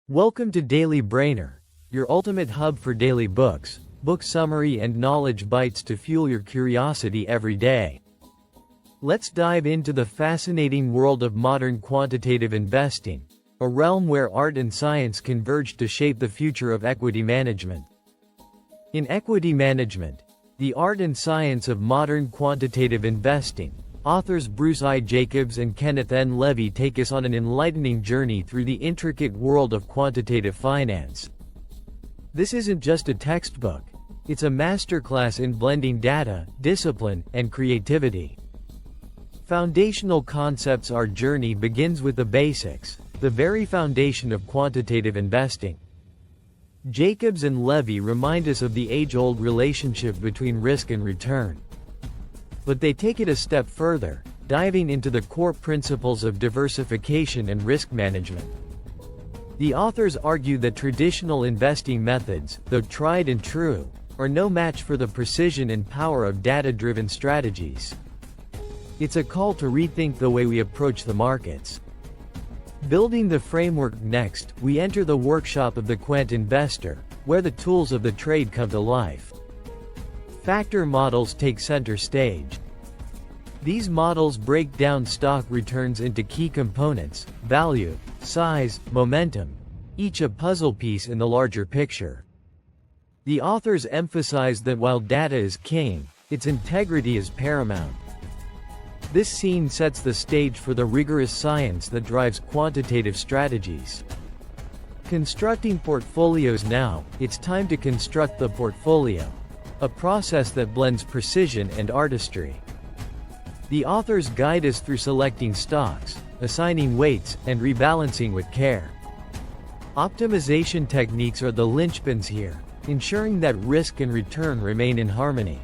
Welcome to Daily Brainer, your ultimate hub for daily books, book summary and knowledge bites to fuel your curiosity every day. Let's dive into the fascinating world of modern quantitative investing, a realm where art and science converge to shape the future of equity management. In equity management, the art and science of modern quantitative investing, authors Bruce I. Jacobs and Kenneth N. Levy take us on an enlightening journey through the intricate world of quantitative finance. This isn't just a textbook, it's a masterclass in blending data, discipline, and creativity. Foundational concepts. Our journey begins with the basics, the very foundation of quantitative investing. Jacobs and Levy remind us of the age-old relationship between risk and return. But they take it a step further, diving into the core principles of diversification and risk management. The authors argue that traditional investing methods, though tried and true, are no match for the precision and power of data-driven strategies. It's a call to rethink the way we approach the markets. Building the framework. Next, we enter the workshop of the quant investor, where the tools of the trade come to life. Factor models take center stage. These models break down stock returns into key components: value, size, momentum, each a puzzle piece in the larger picture. The authors emphasize that while data is king, its integrity is paramount. This scene sets the stage for the rigorous science that drives quantitative strategies. Constructing portfolios. Now, it's time to construct the portfolio, a process that blends precision and artistry. The authors guide us through selecting stocks, assigning weights, and rebalancing with care. Optimization techniques are the linchpins here, ensuring that risk and return remain in harmony.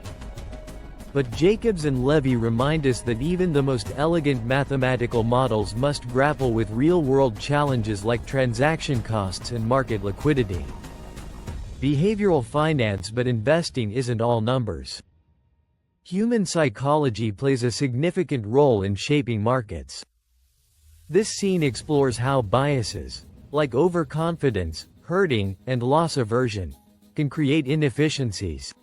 But Jacobs and Levy remind us that even the most elegant mathematical models must grapple with real-world challenges like transaction costs and market liquidity. Behavioral finance. But investing isn't all numbers. Human psychology plays a significant role in shaping markets. This scene explores how biases, like overconfidence, herding, and loss aversion, can create inefficiencies.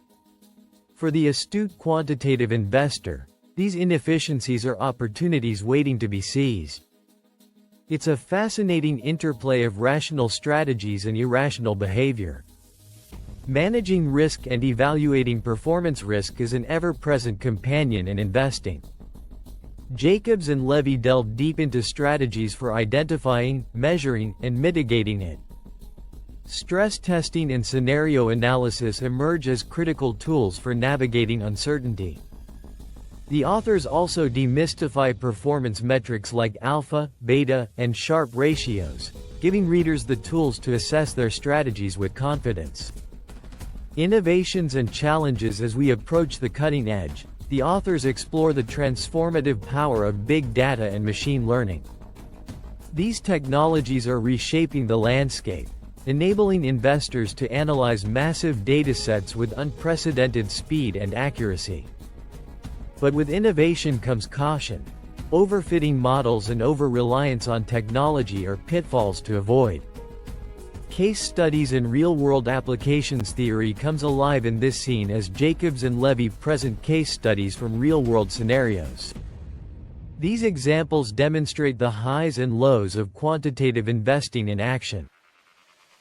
For the astute quantitative investor, these inefficiencies are opportunities waiting to be seized. It's a fascinating interplay of rational strategies and irrational behavior. Managing risk and evaluating performance. Risk is an ever-present companion in investing. Jacobs and Levy delve deep into strategies for identifying, measuring, and mitigating it. Stress testing and scenario analysis emerge as critical tools for navigating uncertainty. The authors also demystify performance metrics like alpha, beta, and Sharpe ratios, giving readers the tools to assess their strategies with confidence. Innovations and challenges. As we approach the cutting edge, the authors explore the transformative power of big data and machine learning. These technologies are reshaping the landscape, enabling investors to analyze massive datasets with unprecedented speed and accuracy. But with innovation comes caution. Overfitting models and over-reliance on technology are pitfalls to avoid. Case studies and real-world applications. Theory comes alive in this scene as Jacobs and Levy present case studies from real-world scenarios. These examples demonstrate the highs and lows of quantitative investing in action.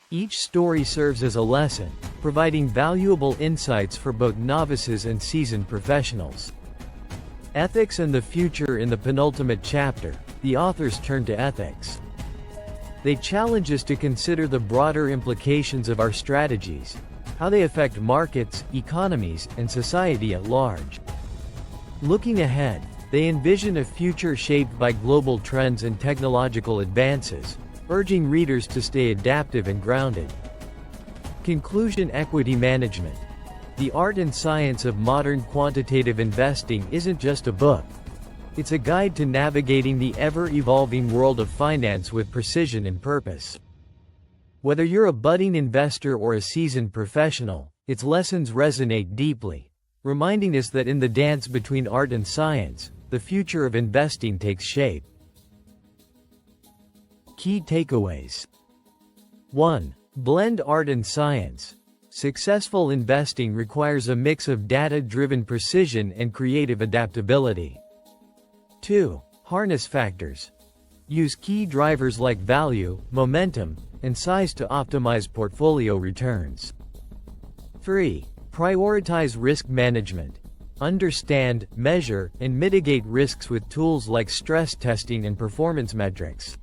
Each story serves as a lesson, providing valuable insights for both novices and seasoned professionals. Ethics and the future. In the penultimate chapter, the authors turn to ethics. They challenge us to consider the broader implications of our strategies, how they affect markets, economies, and society at large. Looking ahead, they envision a future shaped by global trends and technological advances, urging readers to stay adaptive and grounded. Conclusion. Equity management. The art and science of modern quantitative investing isn't just a book. It's a guide to navigating the ever-evolving world of finance with precision and purpose. Whether you're a budding investor or a seasoned professional, its lessons resonate deeply, reminding us that in the dance between art and science, the future of investing takes shape. Key takeaways. 1. Blend art and science. Successful investing requires a mix of data-driven precision and creative adaptability. 2. Harness factors. Use key drivers like value, momentum, and size to optimize portfolio returns. 3. Prioritize risk management. Understand, measure, and mitigate risks with tools like stress testing and performance metrics.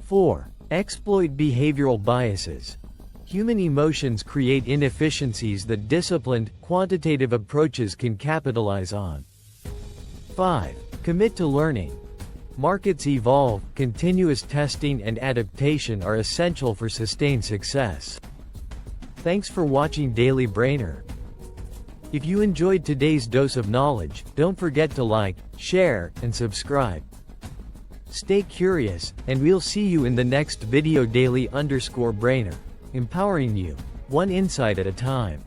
4. Exploit behavioral biases. Human emotions create inefficiencies that disciplined, quantitative approaches can capitalize on. 5. Commit to learning. Markets evolve, continuous testing and adaptation are essential for sustained success. Thanks for watching Daily Brainer. If you enjoyed today's dose of knowledge, don't forget to like, share, and subscribe. Stay curious, and we'll see you in the next video. Daily_Brainer. Empowering you, one insight at a time.